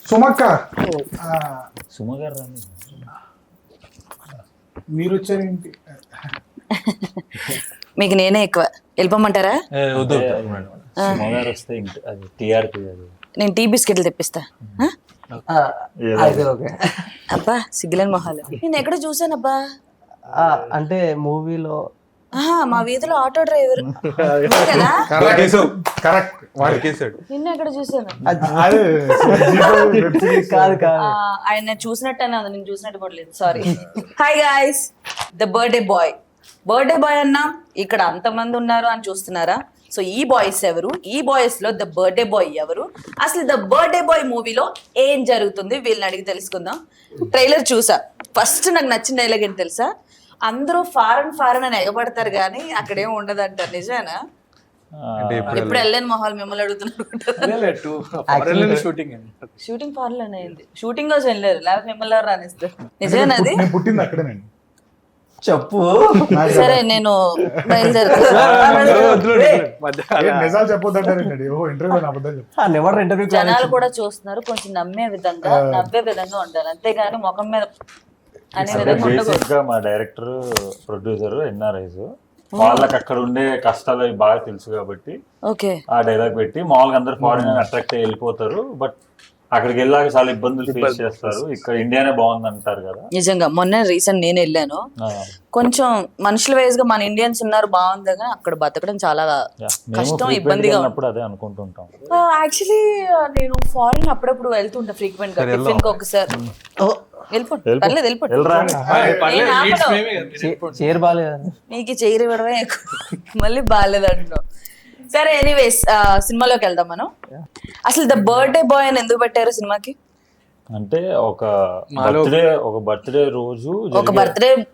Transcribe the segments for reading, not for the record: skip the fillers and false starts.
సుమక్క సుమ గారు రాని మీరు వచ్చారేంటి? మీకు నేనే ఎక్కువ. వెళ్ళిపోమంటారా? సుమ గారు వస్తే ఇంటి అది టీఆర్పీ అది నేను టీ బిస్కెట్లు తెప్పిస్తా. ఓకే. అబ్బా సిగ్గులేని మొహాలు. నేను ఎక్కడ చూసానబ్బా? అంటే మూవీలో మా వీధిలో ఆటో డ్రైవర్ కదా. కరెక్ట్ వాడికేసాడు. నిన్న ఎక్కడ చూసాను? కాదు కాదు ఆయన చూసినట్టనే ఉంది, నేను చూసినట్టు కూడా లేదు. Sorry. Hi guys, the birthday boy. Birthday boy అన్నా ఇక్కడ అంతమంది ఉన్నారు అని చూస్తున్నారా? సో ఈ బాయ్స్ ఎవరు? ఈ బాయ్స్ లో ద బర్త్డే బాయ్ ఎవరు? అసలు ద బర్త్డే బాయ్ మూవీలో ఏం జరుగుతుంది వీళ్ళని అడిగి తెలుసుకుందాం. ట్రైలర్ చూసా. ఫస్ట్ నాకు నచ్చిన డైలాగ్ ఏంటి తెలుసా? అందరూ ఫారెన్ అని ఎగబడతారు కానీ అక్కడేం ఉండదు అంటారు. నిజానా? ఇప్పుడు వెళ్ళని మొహాలు మిమ్మల్ని అడుగుతున్నారు. షూటింగ్ ఫారెన్ లోనే అయింది. షూటింగ్ కోసం వెళ్ళారు, లేకపోతే మిమ్మల్ని ఎవరు రానిస్తారు? నిజమేనా అది? పుట్టింది అక్కడేనండి. చెప్పు. సరే నేను బయలుదేరుతాను. నిజాలు చెప్పొద్దంటారండి. ఇంటర్వ్యూ అబద్ధాలు ఇంటర్వ్యూ జనాలు కూడా చూస్తున్నారు, కొంచెం నవ్వే విధంగా ఉండాలి, అంతేగాని ముఖం మీద అనే విధంగా ఉండకూడదు. బేసిక్ గా మా డైరెక్టర్ ప్రొడ్యూసర్ ఎన్ఆర్ఐస్ వాళ్ళకి అక్కడ ఉండే కష్టాలు అవి బాగా తెలుసు కాబట్టి ఓకే ఆ డైలాగ్ పెట్టి మామూలుగా అందరు ఫారిన్ అట్రాక్ట్ అయ్యి వెళ్ళిపోతారు. బట్ అక్కడికి వెళ్ళాక చాలా ఇబ్బందులు ఫేస్ చేస్తారు. ఇక్కడ ఇండియానే బాగుంది అంటారు కదా. నిజంగా మొన్న రీసెంట్ నేను వెళ్ళాను. కొంచెం మనుషుల వైజ్ గా మన ఇండియన్స్ ఉన్నారు బాగుంది, కానీ అక్కడ బతకడం చాలా కష్టం, ఇబ్బందిగా. అదే అనుకుంటుంటాం. యాక్చువల్లీ నేను ఫారిన్ అప్పుడప్పుడు వెళ్తుంటా ఫ్రీక్వెంట్ గా. టిఫిన్ కి ఒకసారి చైర్ బాగాలేదు, నీకు చైర్ ఇవ్వడమే ఎక్కువ, మళ్ళీ బాగాలేదు అంటున్నావు. సరే ఎనీవేస్ సినిమాలోకి వెళ్దాం మనం. అసలు ద బర్త్డే బాయ్ అని ఎందుకు పెట్టారు సినిమాకి? అంటే ఒక బర్త్డే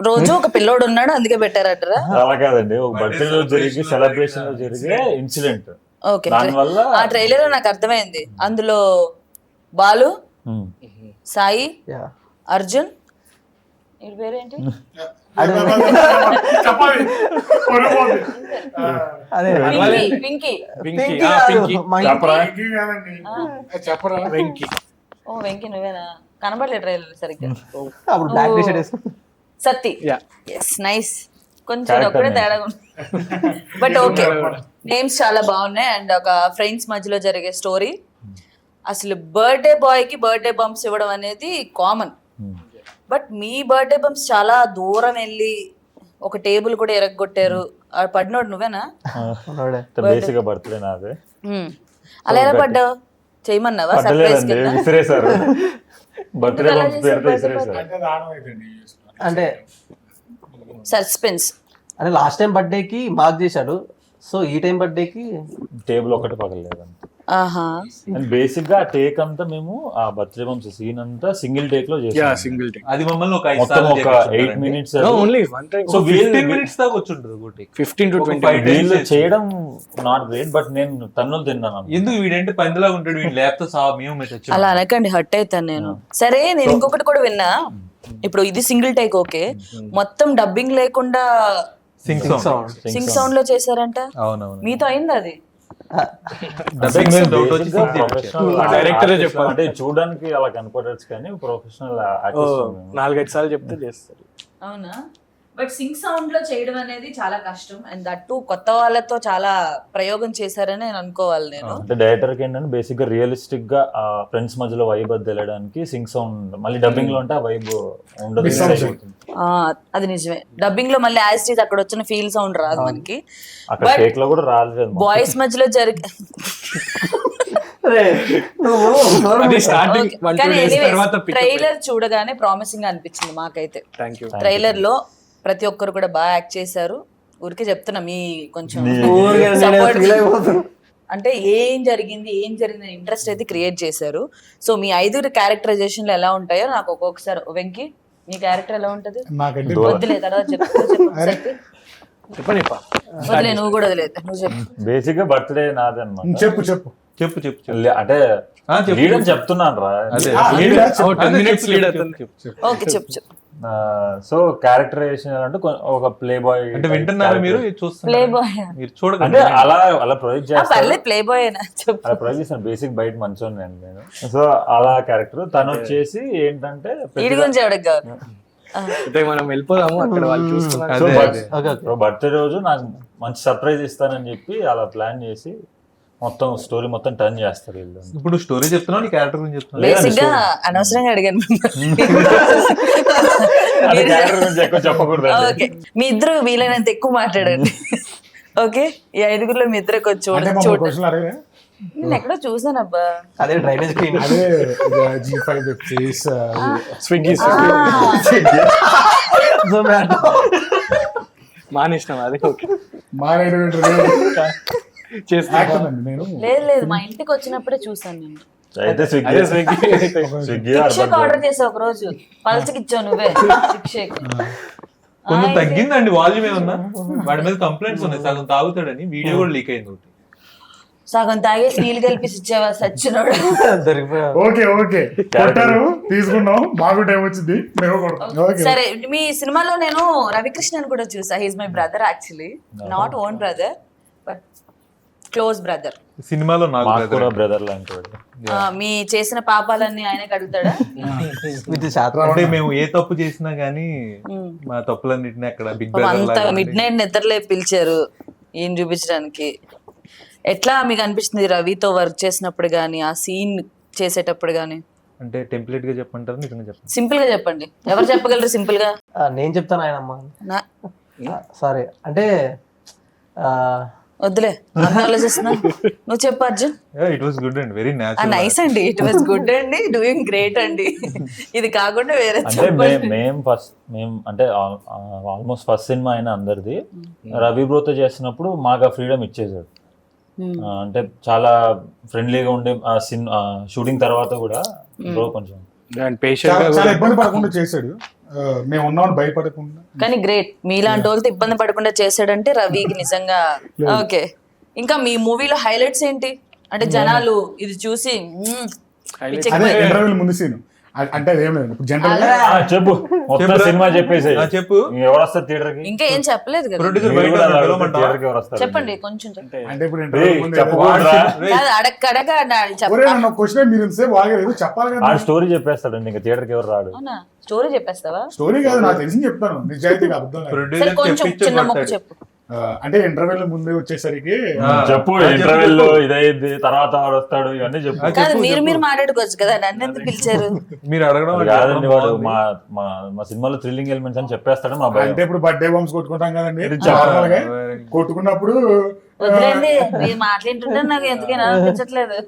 రోజు ఒక పిల్లోడు ఉన్నాడు అందుకే పెట్టారటరా? అలా కాదండి, ఒక బర్త్డే రోజు జరిగి సెలబ్రేషన్ లో జరిగే ఇన్సిడెంట్. ఓకే, ఆ ట్రైలర్ నాకు అర్థమైంది. అందులో బాలు, సాయి, అర్జున్, వీడి పేరేంటి? పింకీ. ఓ వెంకీ నువ్వేనా? కనబడలే ట్రైలర్ సరిగ్గా. సత్తి. Yes nice. కొంచెం ఒక్కడే తేడా ఉంది, బట్ ఓకే. నేమ్స్ చాలా బాగున్నాయి అండ్ ఒక ఫ్రెండ్స్ మధ్యలో జరిగే స్టోరీ. అసలు బర్త్డే బాయ్ కి బర్త్డే బంప్స్ ఇవ్వడం అనేది common, but me birthday bumps చాలా దూరం వెళ్ళి ఒక టేబుల్ కూడా ఎరగొట్టారు. పడినోడు నువ్వేనా? బేసిక్ గా బర్త్డే నాదే. అలా ఎలా పడ్డావు? చేయమన్నావా? విసిరేసారు బర్త్డే బంప్స్ పేరుతో విసిరేసారు. అంటే సస్పెన్స్. అంటే లాస్ట్ టైం బర్త్డే కి మార్క్ చేశాడు, సో ఈ టైం బర్త్డే కి టేబుల్ ఒకటి పగలలేదు. అండ్ బేసిక్ గా టేక్ అంతా మేము ఆ బర్త్డే బంప్స్ సీన్ అంతా సింగిల్ టేక్ లో చేసాం. Single take. అది మమ్మల్ని ఒక 8 minutes. Only one time. So 15 minutes దాకా వచ్చుంటది ఒకటి. 15 to 20 వీళ్ళు చేయడం నాట్ గ్రేట్, బట్ నేను తన్నులు తిన్నాను. ఎందుకు వీడంటే పందిలా ఉంటాడు, వీడు లేకపోతే సా మేము అలా అనకండి, హర్ట్ అవుతాను నేను. సరే నేను ఇంకొకటి కూడా విన్నా. ఇప్పుడు ఇది సింగిల్ టేక్ ఓకే, మొత్తం డబ్బింగ్ లేకుండా సింగ్ సౌండ్ లో చేశారంట. అవునవును, మీతో అయింది అది? డైరెక్టర్ చెప్పాలి అంటే చూడడానికి అలా కనపడచ్చు కానీ ప్రొఫెషనల్ ఆర్టిస్ట్ 4-5 సార్లు చెప్తే చేస్తారు. అవునా? బట్ సింగ్ సౌండ్ లో చేయడం అనేది చాలా కష్టం అండ్ దట్టు కొత్త వాళ్ళతో చాలా ప్రయోగం చేశారని నేను అనుకోవాలి. నేను అంటే డైరెక్టర్ కి ఏంటంటే బేసిక్ గా రియలిస్టిక్ గా ఫ్రెండ్స్ మధ్యలో వైబ్ అది తెలియడానికి సింగ్ సౌండ్, మళ్ళీ డబ్బింగ్ లో ఉంటే ఆ వైబ్ ఉండదు. అది నిజమే, డబ్బింగ్ లో మళ్ళీ యాజ్ ఇట్ అక్కడ వచ్చిన ఫీల్ సౌండ్ రాదు మనకి. అక్కడ టేక్ లో కూడా రాలేదు. బాయ్స్ మధ్యలో జరిగే ట్రైలర్ చూడగానే ప్రామిసింగ్ గా అనిపించింది మాకైతే. ట్రైలర్ లో ప్రతి ఒక్కరు కూడా బాగా యాక్ట్ చేశారు. ఊరికే చెప్తున్నా మీ కొంచెం అంటే ఏం జరిగింది ఇంట్రెస్ట్ అయితే క్రియేట్ చేశారు. సో మీ 5 క్యారెక్టరైజేషన్లు ఎలా ఉంటాయో నాకు ఒక్కొక్కసారి. వెంకీ నీ క్యారెక్టర్ ఎలా ఉంటది? వద్దులే తర్వాత వదిలే, నువ్వు కూడా వదిలేదు, నువ్వు చెప్పు. బేసిక్ గా బర్త్డే నాదే అన్నమాట. చెప్పు అంటే చెప్తున్నాను రా. ఓకే చెప్పు. సో క్యారెక్టరైజేషన్ అంటే ఒక ప్లే బాయ్ అంటే వింటున్నారు మీరు ప్లే చూస్తున్నారు బాయ్ మీరు చూడకండి అంటే అలా ప్రొజెక్ట్ చేస్తారు పర్లేదు ప్లే బాయ్ చెప్పు. అలా ప్రొజెక్ట్ చేస్తాను. బేసిక్ బయట మంచోని నేను. సో అలా క్యారెక్టర్ తను వచ్చేసి ఏంటంటే వీడి గురించి ఎవరికి కావాలి అయితే మనం వెళ్ళిపోదాము అక్కడ వాళ్ళు చూస్తున్నారు. అదే, అదే. ఓకే ఓకే బర్త్డే రోజు నాకు మంచి సర్ప్రైజ్ ఇస్తానని చెప్పి అలా ప్లాన్ చేసి మొత్తం స్టోరీ మొత్తం టర్న్ చేస్తారు వీళ్ళు. ఇప్పుడు స్టోరీ చెప్తున్నావు నీ క్యారెక్టర్ గురించి చెప్తున్నావు బేసిక్ గా అనవసరంగా అడిగాను అది క్యారెక్టర్ గురించి ఎక్కువ చెప్పకూడదు. ఓకే మీ ఇద్దరు వీలైనంత ఎక్కువ మాట్లాడండి. ఓకే ఈ 5గురిలో మీ ఇద్దరు కొంచెం అంటే చూడండి. మమ్మల్ని క్వశ్చన్ అడిగినా నేను ఎక్కడో చూసాను అబ్బా. అదే డ్రైనేజ్ క్లీన్ అదే G5 web series Swiggy Zomato మానేసినాం అది ఓకే మా చేస్తా యాక్టర్ అండి నేను. లేదు లేదు మా ఇంటికి వచ్చినప్పుడే చూసాను నేను. అయితే అదే స్విగ్గీ స్విగ్గీ స్విగ్గీ శిక్షకు ఆర్డర్ చేసావు ఒక రోజు పల్చకి ఇచ్చావు నువ్వే శిక్షకి. కొంచెం తగ్గిందండి వాల్యూమ్ ఏమన్నా వాడి మీద కంప్లైంట్స్ ఉన్నాయి సగం తాగుతాడని వీడియో కూడా లీక్ అయింది ఒకటి. సగం తాగేసి నీళ్ళు కలిపి ఇచ్చావా సచ్చినోడు. దొరికిపోయా. ఓకే కొట్టారు తీసుకున్నాం మాకు టైం వచ్చింది మేము కొడతాం. ఓకే సరే మీ సినిమాలో నేను రవికృష్ణన్ కూడా చూసా. He's my brother actually, not own brother but close brother. సినిమాలో నాకు మాకు కూడా brother. బ్రదర్ లాంటి వాడు. మీ చేసిన పాపాలన్నీ ఆయనకి అడుగుతాడా? విత్ శాతం అంటే మేము ఏ తప్పు చేసినా గానీ మా తప్పులన్నిటిని అక్కడ బిగ్ అంత బ్రదర్ మిడ్ నైట్ నిద్రలే పిలిచారు ఈయన చూపించడానికి. ఎట్లా మీకు అనిపిస్తుంది రవితో వర్క్ చేసినప్పుడు గానీ ఆ సీన్ చేసేటప్పుడు గానీ? అంటే టెంప్లెట్ గా చెప్పంటారు నిజంగా చెప్పండి. సింపుల్ గా చెప్పండి, ఎవరు చెప్పగలరు సింపుల్ గా? నేను చెప్తాను ఆయనమ్మ నా- సారీ అంటే వద్దులే నన్ను ఆలోచిస్తున్నా, నువ్వు చెప్పు Arjun. It was good and very natural. Nice అండి, ఇట్ వాస్ గుడ్ అండి, డూయింగ్ గ్రేట్ అండి. ఇది కాకుండా వేరే అంటే చెప్పండి. మేము అంటే ఆల్మోస్ట్ ఫస్ట్ సినిమా అయినా అందరిది రవి బ్రోతో చేస్తున్నప్పుడు మాకు ఆ ఫ్రీడమ్ ఇచ్చేసాడు. అంటే చాలా ఫ్రెండ్లీగా ఉండే షూటింగ్ తర్వాత కూడా బ్రో కొంచెం పేషెంట్ గా చాలా ఇబ్బంది పడకుండా చేశాడు. మేము ఉన్నామని భయపడకుండా. కానీ గ్రేట్, మీలాంటి వాళ్ళతో ఇబ్బంది పడకుండా చేశాడంటే రవికి నిజంగా ఓకే. ఇంకా మీ మూవీలో హైలైట్స్ ఏంటి అంటే జనాలు ఇది చూసి అదే ఇంటర్వ్యూల ముందు సీన్ అంటే అదేం లేదు ఇప్పుడు జనరల్ గా చెప్పు మొత్తం సినిమా చెప్పేసి చెప్పు ఎవరు వస్తారు థియేటర్ కి? ఇంకా ఏం చెప్పలేదు కదా, ప్రొడ్యూసర్ మీరు బయట కూడా అలా పిలవమంటావా? థియేటర్ కి ఎవరు వస్తారు? చెప్పండి కొంచెం చెప్పండి. అంటే ఇప్పుడు ఇంటర్వ్యూ ముందు ఏదో చెప్పకూడదురా. కాదు అడగడగా ఒరే నన్ను క్వశ్చన్ మీరు ఇంతసేపు వాగలేదు చెప్పాలి కదా. ఆ స్టోరీ చెప్పేస్తాడు ఇంకా థియేటర్ కి ఎవరు రాడు. అవునా స్టోరీ చెప్పేస్తావా? స్టోరీ కాదు నాకు తెలిసి చెప్తాను నిజాయితీగా అబద్ధం కాదు. సరే ప్రొడ్యూసర్ కొంచెం చెప్పించే చిన్న మొక్క కొడతాడు. చెప్పు. అంటే ఇంటర్వ్యూల ముందే వచ్చేసరికి చెప్పు ఇంటర్వెల్ ఇదైంది తర్వాత వాడు వస్తాడు ఇవన్నీ చెప్పు. కాదు మీరు మాట్లాడుకోవచ్చు కదా, నన్ను ఎందుకు పిలిచారు? మీరు అడగడం అది అంటే కాదండి వాడు బాగుంది. మా సినిమాలో థ్రిల్లింగ్ ఎలిమెంట్స్ అని చెప్పేస్తాడు మా భయం. అంటే ఇప్పుడు బర్త్డే బాంబ్స్ కొట్టుకుంటాం కదండి ఇది చాలా నార్మల్ గా కొట్టుకున్నప్పుడు వదిలేండి, మీరు మాట్లాడుతుంటే నాకు ఎందుకైనా అనిపించట్లేదు.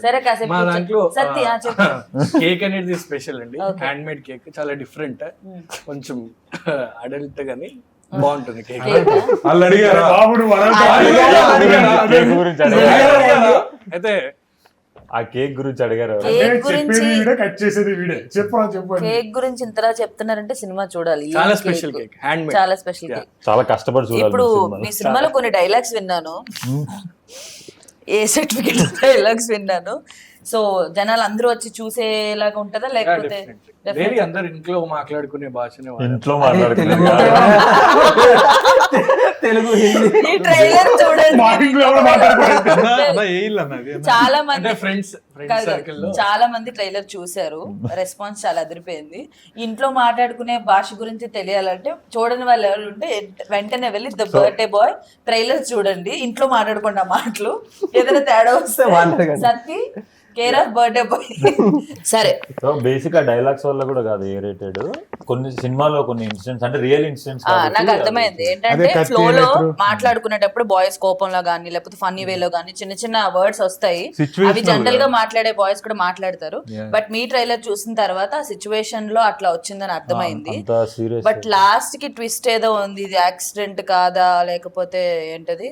సరే కాసేపు మా కూర్చో. దాంట్లో సత్య చెప్పు. కేక్ అనేది స్పెషల్ అండి, హ్యాండ్ మేడ్ కేక్ చాలా డిఫరెంట్, కొంచెం అడల్ట్ గానీ బాగుంటుంది కేక్. వాళ్ళు అడిగారా? బాబు నువ్వు అడగటం కేక్ గురించి అడిగారు. అయితే ఆ కేక్ గురించి అడిగారు. అంటే కేక్ చెప్పేది గురించి వీడే కట్ చేసేది వీడే చెప్పు కేక్ గురించి ఇంతలా చెప్తున్నారంటే సినిమా చూడాలి. ఏం చాలా cake? Special cake, hand made. చాలా స్పెషల్ కేక్. చాలా కష్టపడి చూడాలి ఇప్పుడు ఈ సినిమా. మీ సినిమాలో కొన్ని డైలాగ్స్ విన్నాను, ఏ సర్టిఫికేట్ డైలాగ్స్ విన్నాను. సో జనాలు అందరూ వచ్చి చూసేలాగా ఉంటుందా లేకపోతే డైలీ అందరు ఇంట్లో మాట్లాడుకునే భాషనే వాడతారు. ఇంట్లో మాట్లాడుతున్నాం తెలుగు హిందీ ఈ ట్రైలర్ చూడండి. మా ఇంట్లో ఎవరో మాట్లాడుకోలేదు. అన్నా ఏ ఇల్లు అన్నది చాలా మంది అంటే ఫ్రెండ్స్ సర్కిల్ లో చాలా మంది ట్రైలర్ చూశారు, రెస్పాన్స్ చాలా అదిరిపోయింది. ఇంట్లో మాట్లాడుకునే భాష గురించి తెలియాలంటే చూడని వాళ్ళు ఎవరు ఉంటే వెంటనే వెళ్ళి ద బర్త్డే బాయ్ ట్రైలర్ చూడండి, ఇంట్లో మాట్లాడుకున్న మాటలు ఏదైనా తేడా వస్తే మాట్లాడకండి. Satti care of birthday boy. సరే సో బేసిక్ ఆ డైలాగ్స్ వల్ల కూడా కాదు ఏ రేటెడ్, కొన్ని సినిమాలో కొన్ని ఇన్సిడెంట్స్ అంటే రియల్ ఇన్సిడెంట్స్ నాకు అర్థమైంది ఏంటంటే అదే కత్తి ఫ్లో లో ఎలక్ట్రో. మాట్లాడుకునేటప్పుడు బాయ్స్ కోపంలో గానీ లేకపోతే ఫన్నీ వేలో గానీ చిన్న చిన్న వర్డ్స్ వస్తాయి, Situational అవి జనరల్ గా మాట్లాడే బాయ్స్ కూడా మాట్లాడతారు. Yeah. బట్ మీ ట్రైలర్ చూసిన తర్వాత ఆ సిచ్యువేషన్ లో అట్లా వచ్చిందని అర్థమైంది. అంత సీరియస్. బట్ లాస్ట్ కి ట్విస్ట్ ఏదో ఉంది, ఇది యాక్సిడెంట్ కాదా లేకపోతే ఏంటది?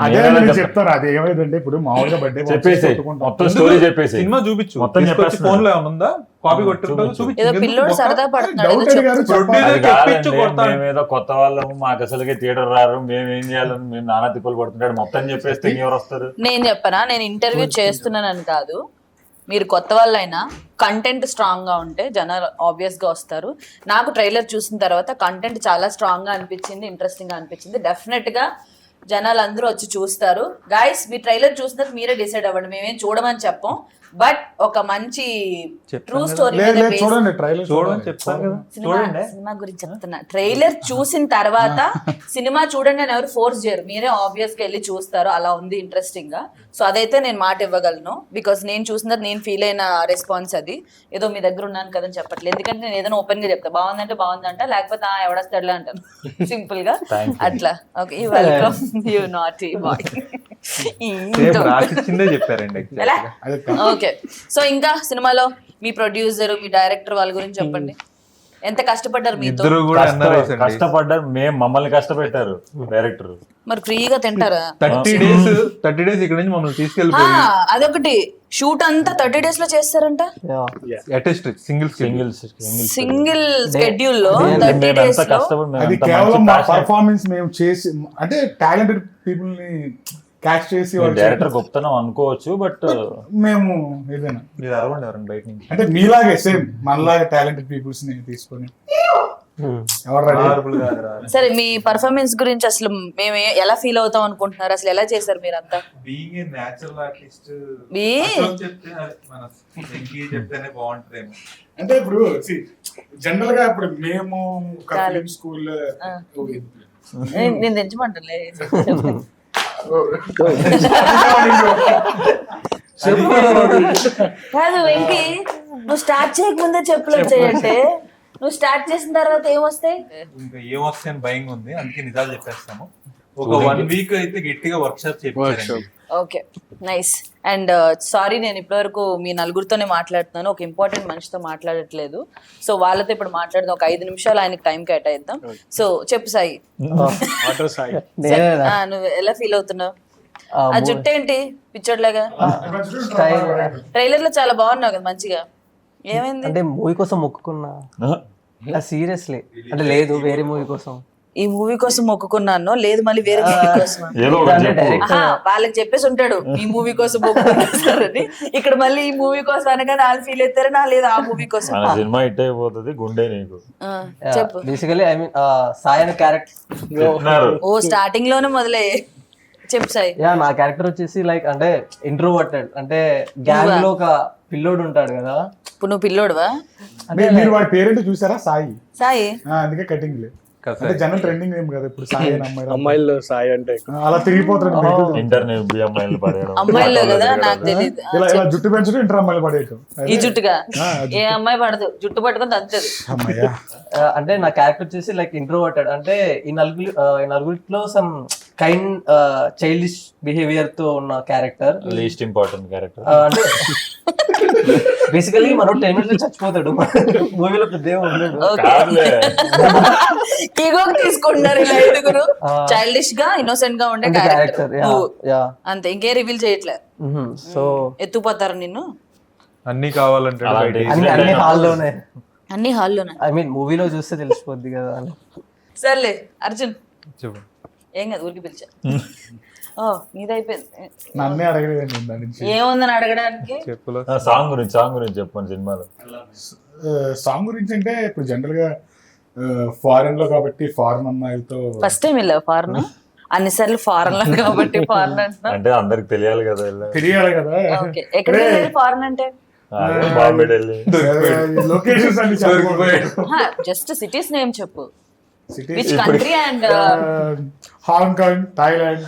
అదే నేను చెప్తాను. అది ఏమైందంటే ఇప్పుడు మామూలుగా బర్త్డే చెప్పేసి మొత్తం స్టోరీ చెప్పేసి సినిమా చూపించు మొత్తం తీసుకొచ్చి చెప్పేస్తున్నా. ఫోన్ లో ఏమైనా ఉందా కాపీ కొట్టుంటారు చూపించు. ఏదో పిల్లోడు సరదా పడుతున్నాడు ఏదో డౌట్ అడిగారు చెప్తూ. చెప్పాలి. అది చెప్పించు కాదండి, కొడతాను. మేమేదో కొత్త వాళ్ళము మాకు అసలుకే థియేటర్ రారు, మేము ఏం చేయాలని మేము నానా తిప్పలు పడుతుంటాడు మొత్తం చెప్పేస్తే ఎవరు వస్తారు? నేను చెప్పనా, నేను ఇంటర్వ్యూ చేస్తున్నానని కాదు, మీరు కొత్త వాళ్ళైనా కంటెంట్ స్ట్రాంగ్ గా ఉంటే జనాలు ఆబ్వియస్ గా వస్తారు. నాకు ట్రైలర్ చూసిన తర్వాత కంటెంట్ చాలా స్ట్రాంగ్ గా అనిపించింది, ఇంట్రెస్టింగ్ గా అనిపించింది. డెఫినెట్ గా జనాలు అందరూ వచ్చి చూస్తారు. గైస్ మీ ట్రైలర్ చూసిన తర్వాత మీరే డిసైడ్ అవ్వండి, మేమేం చూడమని చెప్పం. బట్ ఒక మంచి ట్రూ స్టోరీ లేదు లేదు చూడండి ట్రైలర్ చూడని చెప్తాను కదా, చూడండి. సినిమా గురించి చెప్తున్నా. ట్రైలర్ చూసిన తర్వాత సినిమా చూడండి అని ఎవరు ఫోర్స్ చేయరు, మీరే ఆబ్వియస్ గా వెళ్ళి చూస్తారు. అలా ఉంది ఇంట్రెస్టింగ్ గా. సో అదైతే నేను మాట ఇవ్వగలను, బికాస్ నేను చూసిన నేను ఫీల్ అయిన రెస్పాన్స్ అది. ఏదో మీ దగ్గర ఉన్నాను కదని చెప్పట్లేదు, ఎందుకంటే నేను ఏదైనా ఓపెన్ గా చెప్తా, బాగుందంటే బాగుందంట, లేకపోతే ఎవడొస్తాడులే అంటాను సింపుల్ గా అట్లా. Okay, you welcome you not boy. Same రాసిచ్చిందే చెప్పారండి actually. ఓకే, సో ఇంకా సినిమాలో మీ ప్రొడ్యూసర్ మీ డైరెక్టర్ వాళ్ళ గురించి చెప్పండి. ఎంత కష్టపడ్డారు మీతో? ఇద్దరు కూడా NRIs అండి. కష్టపడ్డారు, మమ్మల్ని కష్టపెట్టారు డైరెక్టర్. మరి ఫ్రీగా తింటారా? 30 days ఇక్కడ నుంచి మమ్మల్ని ఆ, తీసుకెళ్ళిపోయి అదొకటి. షూట్ అంతా 30 days లో చేస్తారంట, అటెస్ట్ సింగిల్ సింగిల్ షెడ్యూల్ లో 30 days లో. అది కేవలం మా పర్ఫార్మెన్స్ మేము చేసి, అంటే టాలెంటెడ్ పీపుల్ ని క్యాష్ చేసి డైరెక్టర్ గొప్పతనం అనుకోవచ్చు, బట్ మేము ఏదైనా మీరు అరవండి ఎవరండి బయట నుంచి. అంటే మీలాగే సేమ్ మనలాగే టాలెంటెడ్ పీపుల్స్ ని తీసుకొని ఎవరు రెడీ Horrible కాదురా. సరే, మీ పర్ఫార్మెన్స్ గురించి అసలు మేము ఎలా ఫీల్ అవుతాం అనుకుంటున్నారు? అసలు ఎలా చేశారు మీరంతా? Being a natural artist, Be- అసలు చెప్తే మన వెంకీ చెప్తేనే బాగుంటుందేమో. అంటే ఇప్పుడు జనరల్ గా ఇప్పుడు మేము ఒక ఫిలిం స్కూల్ నేను తెచ్చమంటలే. కాదు వెంకీ, నువ్వు స్టార్ట్ చేయకముందే చెప్పులు చేయంటే నువ్వు స్టార్ట్ చేసిన తర్వాత ఏమొస్తాయి? ఇంకా ఏమొస్తాయని భయంగా ఉంది, అందుకే నిజాలు చెప్పేస్తాము. ఒక 1 week అయితే గట్టిగా వర్క్షాప్ చేయించారండి. Okay, nice. అండ్ సారీ, నేను ఇప్పటివరకు మీ నలుగురితోనే మాట్లాడుతున్నాను, ఒక ఇంపార్టెంట్ మనిషితో మాట్లాడట్లేదు. సో వాళ్ళతో ఇప్పుడు మాట్లాడదాం, ఒక 5 నిమిషాలు ఆయనకి టైం కేటాయిద్దాం. సో చెప్పు సాయి, నువ్వు ఎలా ఫీల్ అవుతున్నావు? ఆ జుట్టు ఏంటి పిచ్చోడ్లాగా? ట్రైలర్ లో చాలా బాగున్నావు కదా, మంచిగా. ఏమైంది? అంటే మూవీ కోసం మొక్కుకున్నా సీరియస్లీ, అంటే లేదు వేరే మూవీ కోసం. ఈ మూవీ కోసం మొక్కుకున్నాను, లేదు మళ్ళీ వేరే మూవీ కోసం. ఏదో ఒకటి చెప్పు. వాళ్ళకి చెప్పేసి ఉంటాడు ఈ మూవీ కోసం మొక్కుకున్నారని. ఇక్కడ మళ్ళీ ఈ మూవీ కోసం అనగానే వాళ్ళు ఫీల్ అవుతారని, లేదు ఆ మూవీ కోసం. మన సినిమా హిట్ అయిపోతుంది, గుండె నీకు. చెప్పు. బేసికలీ ఐ మీన్ సాయి అనే క్యారెక్టర్, ఓ స్టార్టింగ్ లోనే మొదలే చెప్పు సాయి. నా క్యారెక్టర్ వచ్చేసి లైక్ అంటే ఇంట్రోవర్టెడ్, అంటే గ్యాంగ్ లో ఒక పిల్లోడు ఉంటాడు కదా. ఇప్పుడు నువ్వు పిల్లోడువా? మీరు వాడి పేరేంటో చూసారా? సాయి. సాయి అందుకే కటింగ్ లేదు. అంటే జనరల్ ట్రెండింగ్ ఏం కదా ఇప్పుడు సాయి అని అమ్మాయిల్లో సాయి అంటే అలా తిరిగిపోతారు. ఇంటర్నెట్ బి అమ్మాయిలు పడేయడం, అమ్మాయిలో కదా, నాకు తెలియదు. ఇలా ఇలా జుట్టు పెంచడం ఇంటర్ అమ్మాయిలు పడేయటం. ఈ జుట్టుగా ఏ అమ్మాయి పడదు, జుట్టు పట్టుకొని తంతది. అమ్మాయ్యా అంటే నా క్యారెక్టర్ వచ్చేసి లైక్ ఇంట్రోవర్టెడ్, అంటే ఈ నలుగురిలో సమ్ కైండ్ చైల్డిష్ బిహేవియర్ తో ఉన్న క్యారెక్టర్, లీస్ట్ ఇంపార్టెంట్ క్యారెక్టర్. అంటే బేసికలీ మనం 10 minutes లో చచ్చిపోతాడు మూవీలో, పెద్ద ఉండడు. ఈగో తీసుకుంటున్నారు ఇలా ఐదుగురు, చైల్డిష్ గా ఇన్నోసెంట్ గా ఉండే క్యారెక్టర్ అంతే, ఇంకే రివీల్ చేయట్లేదు. సో ఎత్తుపోతారు నిన్ను. అన్ని కావాలంటే అన్ని హాల్లోనే, అన్ని హాల్లోనే. ఐ మీన్ మూవీలో చూస్తే తెలిసిపోద్ది కదా అని. సర్లే అర్జున్, చెప్పు. ఏం కాదు, ఊరికి పిలిచా. ఓ నీదైపోయింది. నన్నే అడగలేదండి దాని నుంచి. ఏముందని అడగడానికి? చెప్పులో సాంగ్ గురించి చెప్పండి సినిమాలో. సాంగ్ గురించి అంటే ఇప్పుడు జనరల్ గా ఫారెన్ లో కాబట్టి ఫారెన్ అమ్మాయిలతో ఫస్ట్ టైం వెళ్ళావు ఫారెన్? అన్నిసార్లు ఫారెన్ లో కాబట్టి ఫారెన్ అంటున్నా. అంటే అందరికి తెలియాలి కదా. తెలియాలి కదా. ఓకే, ఎక్కడ వెళ్ళేది ఫారెన్ అంటే? బాంబే, ఢిల్లీ, లొకేషన్స్ అన్ని జస్ట్ సిటీస్ నేమ్ చెప్పు. City, which country and Hong Kong, Thailand,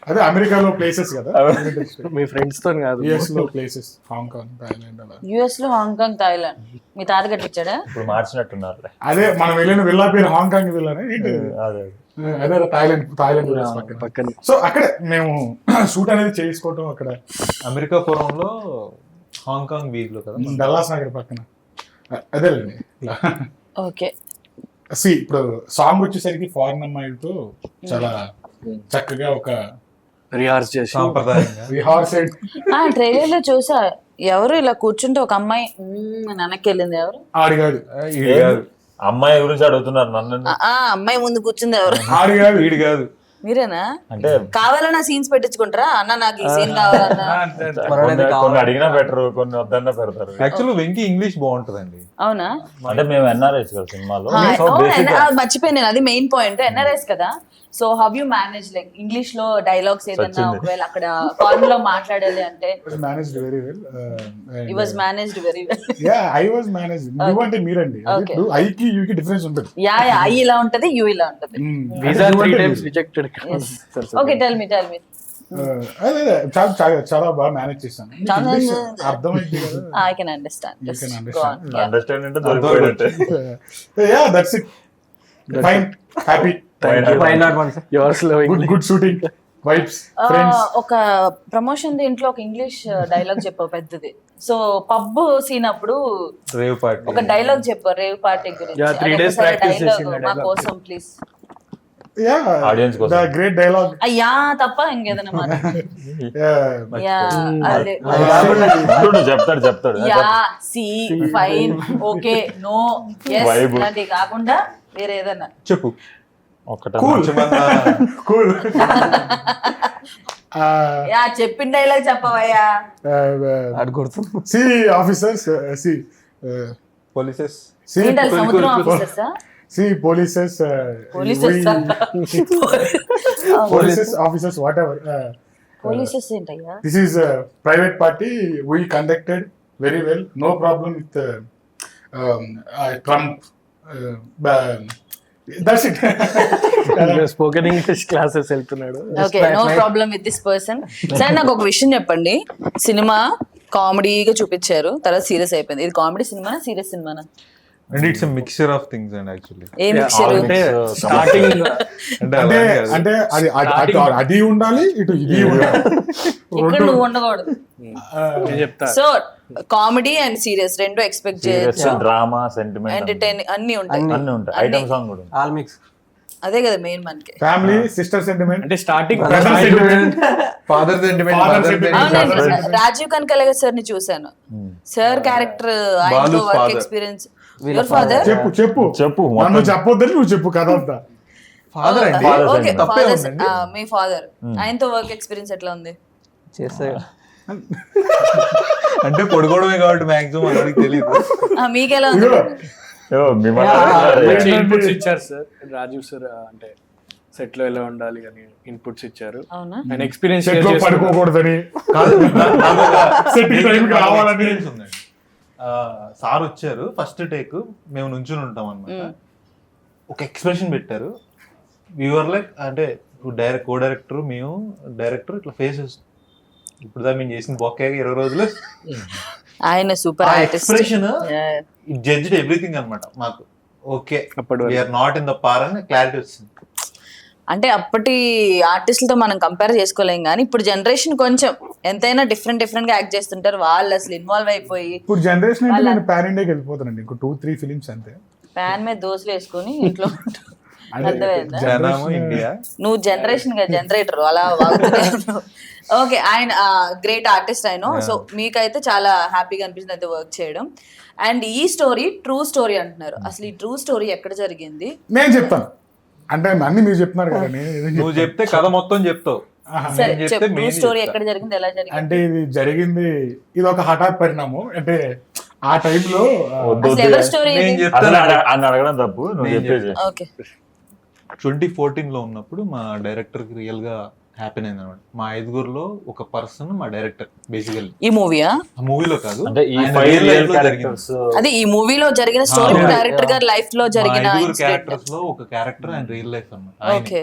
అదే అమెరికాలో ప్లేసెస్ కదా. మీ ఫ్రెండ్స్ తో కాదు, యుఎస్ లో ప్లేసెస్, హాంకాంగ్, థాయిలాండ్ అలా. యుఎస్ లో హాంకాంగ్, థాయిలాండ్ మీ తాత కట్టించాడా? ఇప్పుడు మార్చినట్టున్నారు. అదే మనం వెళ్ళిన విల్లా పేరు హాంకాంగ్ విల్లానే. అదే అదే థాయిలాండ్ పక్కన. సో అక్కడే మేము షూట్ అనేది చేసుకోవటం అక్కడ అమెరికాపురంలో, హాంకాంగ్ బీచ్ లో కదా, డల్లాస్ నగర్ పక్కన. అదేలేండి. ఓకే, ఇప్పుడు సాంగ్ వచ్చేసరికి ఫారెన్ అమ్మాయిలతో చాలా చక్కగా ఒక రిహార్స్ చేసి సాంప్రదాయంగా రిహార్సెడ్. ట్రైలర్ లో చూసా, ఎవరు ఇలా కూర్చుంటే ఒక అమ్మాయి వెనక్కి వెళ్ళింది, ఎవరు? ఆడి కాదు, ఈడు కాదు, అమ్మాయి గురించి అడుగుతున్నారు నన్ను. అమ్మాయి ముందు కూర్చుంది ఎవరు? ఆడి కాదు, వీడు కాదు. మీరేనా అంటే కావాలన్నా సీన్స్ పెట్టించుకుంటారా అన్న నాకు ఈ సీన్ కావాలన్నా కొన్ని అడిగినా పెట్టరు, కొన్ని వద్దన్నా పెడతారు. యాక్చువల్లీ వెంకీ ఇంగ్లీష్ బాగుంటదండి. అవునా అంటే మేము ఎన్ఆర్ఐస్ కదా సినిమాలో, సో Oh, బేసిక్ మర్చిపోయాను నేను, అది మెయిన్ పాయింట్. ఎన్ఆర్ఎస్ కదా, so how you manage like English లో డైలాగ్స్ ఏదన్నా ఒకవేళ అక్కడ ఫారెన్ లో మాట్లాడాలి అంటే? Managed very well. It was managed very well. Yeah, I was managed. నువ్వు అంటే మీరండి. Okay. ఇప్పుడు ఐకి యూకి డిఫరెన్స్ ఉంటుంది. యా ఐ ఇలా ఉంటది, యూ ఇలా ఉంటది. Visa 3 times rejected. Okay, tell me అదే చాలా చాలా చాలా బాగా మేనేజ్ చేశాను. చాలా అర్థమైంది కదా. I can understand. You can understand. Understand అంటే దొరికిపోయినట్టే. Yeah, that's it. Fine, happy, your slowing. Good shooting, vibes, friends. ఒక ప్రమోషన్ దీంట్లో ఒక ఇంగ్లీష్ డైలాగ్ చెప్పావు పెద్దది. సో పబ్ సీన్ అప్పుడు రేవ్ పార్టీ ఒక డైలాగ్ చెప్పావు రేవ్ పార్టీ గురించి. Yeah, 3 days practice చేసిన మా dialogue. కోసం ప్లీజ్. యా, Audience కోసం. The great dialogue. అయ్యా తప్ప ఇంకేదైనా మాట. యా అదే చెప్తాడు. Yeah see fine okay no yes Vibe. ఇలాంటివి కాకుండా వేరే ఏదైనా చెప్పు. ఒక్కటే కూల్. యా చెప్పిన డైలాగ్ చెప్పవయ్యా. సి ఆఫీసర్స్, సి పోలీసెస్ ఏంటది సముద్రం ఆఫీసర్సా? Sea polices, polices officers, whatever. Polices ఏంటయ్యా? This is a private party. We conducted very well. No problem with Trump. That's it. Spoken English classes వెళ్తున్నాడు. Okay, no problem with this person. సరే నాకు ఒక విషయం చెప్పండి. Cinema కామెడీగా చూపించారు, తర్వాత సీరియస్ అయిపోయింది. ఇది కామెడీ సినిమానా సీరియస్ సినిమానా? And it's mixture of things and actually a mixture? అంటే స్టార్టింగ్ అంటే అంటే అలాగే అది. అంటే అది ఉండాలి, ఇటు ఇది ఉండాలి. ఇక్కడ నువ్వు ఉండకూడదు. నేను చెప్తా. సో కామెడీ అండ్ సీరియస్ రెండు ఎక్స్పెక్ట్ చేయొచ్చు. డ్రామా, సెంటిమెంట్ ఎంటర్టైన్ అన్ని ఉంటాయి. అన్ని ఉంటాయి. ఐటమ్ సాంగ్ కూడా ఉంది. All mix. అదే కదా మెయిన్ మనకి. ఫ్యామిలీ, సిస్టర్ సెంటిమెంట్, అంటే స్టార్టింగ్ ఫాదర్ సెంటిమెంట్, అవునండి, రాజీవ్ కనకలగ సార్ ని చూసాను. సార్ క్యారెక్టర్ ఆయనతో బాలు's work father. Experience. Your father? చెప్పు నన్ను చెప్పొద్దని నువ్వు చెప్పు కథ అంతా. ఫాదర్ అండి. ఓకే, తప్పే ఫాదర్. ఉందండి. మీ ఫాదర్, ఆయనతో వర్క్ ఎక్స్పీరియన్స్ ఎట్లా ఉంది? చేస్తే అంటే పొడుకోవడమే కాబట్టి మాక్సిమం అందరికి తెలియదు. మీకెలా ఉంది? ఇన్పుట్స్ ఇచ్చారు సార్ రాజీవ్ సార్. అంటే సెట్ లో ఎలా ఉండాలి అని ఇన్పుట్స్ ఇచ్చారు. అవునా? ఆయన ఎక్స్పీరియన్స్ చెట్లో పడుకోకూడదని, కాదు, నాకు ఒక Setting time కి రావాలని. experience ఉందండి. సార్ వచ్చారు ఫస్ట్ టేక్, మేము నుంచుని ఉంటాం అన్నమాట. ఒక ఎక్స్ప్రెషన్ పెట్టారు. వ్యూవర్ లైక్ అంటే కో డైరెక్టర్, మేము డైరెక్టర్ ఇట్లా ఫేసెస్ ఇప్పుడు దా మేము చేసిన బొక్క 20 రోజులు ఆయన super artist. Expression it judged everything అన్నమాట మాకు. Okay, we are not in the par అని క్లారిటీ వచ్చింది. అంటే అప్పటి ఆర్టిస్టులతో మనం కంపేర్ చేసుకోలేం, కానీ ఇప్పుడు జనరేషన్ కొంచెం ఎంతైనా డిఫరెంట్ గా యాక్ట్ చేస్తుంటారు. వాళ్ళు అసలు ఇన్వాల్వ్ అయిపోయి ఇప్పుడు జనరేషన్ అంటే నేను పాన్ ఇండియాకి వెళ్ళిపోతానండి. ఇంకో 2-3 ఫిలిమ్స్ అంతే. ప్యాన్ మీద దోశలు వేసుకొని ఇంట్లో అర్థమైందా? జనము ఇండియా. నువ్వు జనరేషన్ గా జనరేటర్ అలా వాగుతున్నావు. ఓకే, ఆయన గ్రేట్ ఆర్టిస్ట్ ఆయన. సో మీకైతే చాలా హ్యాపీగా అనిపించింది అయితే వర్క్ చేయడం. అండ్ ఈ స్టోరీ ట్రూ స్టోరీ అంటున్నారు. అసలు ఈ ట్రూ స్టోరీ ఎక్కడ జరిగింది? నేను చెప్తాను. అంటే అన్ని మీరు చెప్తున్నారు కదా, నేను ఏదో నువ్వు చెప్తే కథ మొత్తం చెప్తావు. సరే నేను చెప్తే ట్రూ మెయిన్ స్టోరీ చెప్తా. ఎక్కడ జరిగింది, ఎలా జరిగింది? అంటే ఇది జరిగింది, ఇది ఒక హఠాత్ పరిణామం. అంటే ఆ టైంలో అసలు ఎవరి స్టోరీ నేను ఇది? చెప్తాను. అని అడగడం తప్పు, నువ్వు నేను చెప్పేసి. ఓకే, 2014 లో ఉన్నప్పుడు మా డైరెక్టర్ కి రియల్ గా హ్యాపీన్ అయింది అనమాట. మా 5గురిలో ఒక పర్సన్ మా డైరెక్టర్ బేసికల్లీ. ఈ మూవీయా? ఆ మూవీలో కాదు, అంటే ఈ ఆయన 5 real life రియల్ లో క్యారెక్టర్స్ అది ఈ మూవీలో జరిగిన స్టోరీ, డైరెక్టర్ గారి లైఫ్ లో జరిగిన ఇన్సిడెంట్. క్యారెక్టర్స్ లో ఒక క్యారెక్టర్ ఆయన రియల్ లైఫ్ అన్నమాట. ఓకే,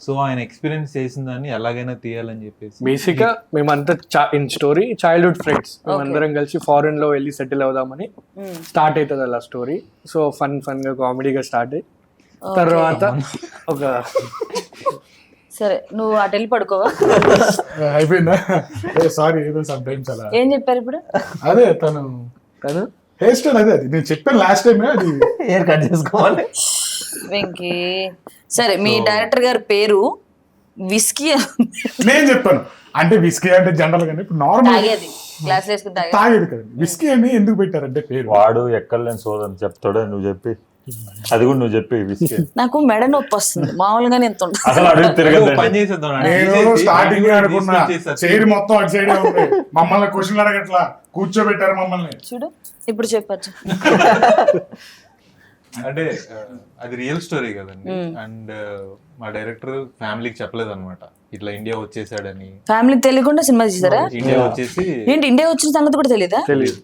సో ఆయన ఎక్స్పీరియన్స్ చేసిన దాన్ని ఎలాగైనా తీయాలని చెప్పేసి బేసిక్ గా మేమంతా ఇన్ స్టోరీ చైల్డ్హుడ్ ఫ్రెండ్స్ మేమందరం కలిసి ఫారెన్ లో వెళ్ళి సెటిల్ అవుదామని స్టార్ట్ అవుతుంది అలా స్టోరీ. సో ఫన్ గా కామెడీగా స్టార్ట్ అయ్యి తర్వాత ఒక సరే నువ్వు అటు వెళ్ళి పడుకోవా? అయిపోయిందా? సారీ, ఏదో సమ్ టైమ్స్ అలా. ఏం చెప్పారు ఇప్పుడు? అదే తను హెయిర్ స్టైల్, అదే అది నేను చెప్పాను లాస్ట్ టైం. అది హెయిర్ కట్ చేసుకోవాలి. వెంకీ, సరే మీ డైరెక్టర్ గారి పేరు విస్కీ నేను చెప్పాను. అంటే విస్కీ అంటే జనరల్ గా ఇప్పుడు నార్మల్ తాగేది, గ్లాస్ వేసుకుని తాగేది. తాగేది కదా. విస్కీ అని ఎందుకు పెట్టారంటే పేరు? వాడు ఎక్కడలేని సోదని చెప్తాడు, నువ్వు చెప్పి అది కూడా నువ్వు చెప్పే విసికే. నాకు మెడ నొప్పి వస్తుంది మామూలుగానే ఎంత ఉంటుంది. అసలు అడుగు పని తిరగదు. చేసేద్దాం నేను స్టార్టింగ్ అనుకున్నా చైర్ మొత్తం అటు సైడ్ ఉంది, మమ్మల్ని క్వశ్చన్ అడగట్లా, కూర్చోబెట్టారు మమ్మల్ని. చూడు ఇప్పుడు చెప్పచ్చు. అంటే అది రియల్ స్టోరీ కదండి. అండ్ మా డైరెక్టర్ ఫ్యామిలీకి చెప్పలేదు అనమాట ఇట్లా ఇండియా వచ్చేసాడని. ఫ్యామిలీకి తెలియకుండా సినిమా తీసారా? ఇండియా వచ్చేసి ఏంటి ఇండియా వచ్చిన సంగతి కూడా తెలీదా? తెలియదు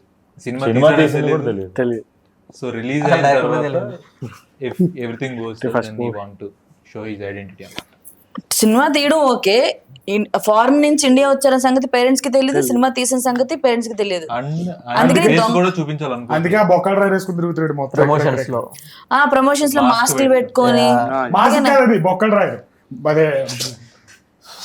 సినిమా సినిమా తీసింది కూడా తెలియదు. తెలియదు. సో రిలీజ్ అయిన తర్వాత if everything goes then he want to show his identity అన్నమాట. సినిమా తీయడం ఓకే, ఫారెన్ నుంచి ఇండియా వచ్చారన్న సంగతి పేరెంట్స్ కి తెలియదు, సినిమా తీసిన సంగతి పేరెంట్స్ కి తెలియదు. అందుకని కూడా చూపించాలనుకో. అందుకే ఆ బొక్కలు డ్రైవ్ వేసుకుని తిరుగుతాడు మొత్తం ప్రమోషన్స్ లో ప్రమోషన్స్ లో మాస్కులు పెట్టుకొని. మాస్క్ కాదు బొక్కలు డ్రైవ్. అదే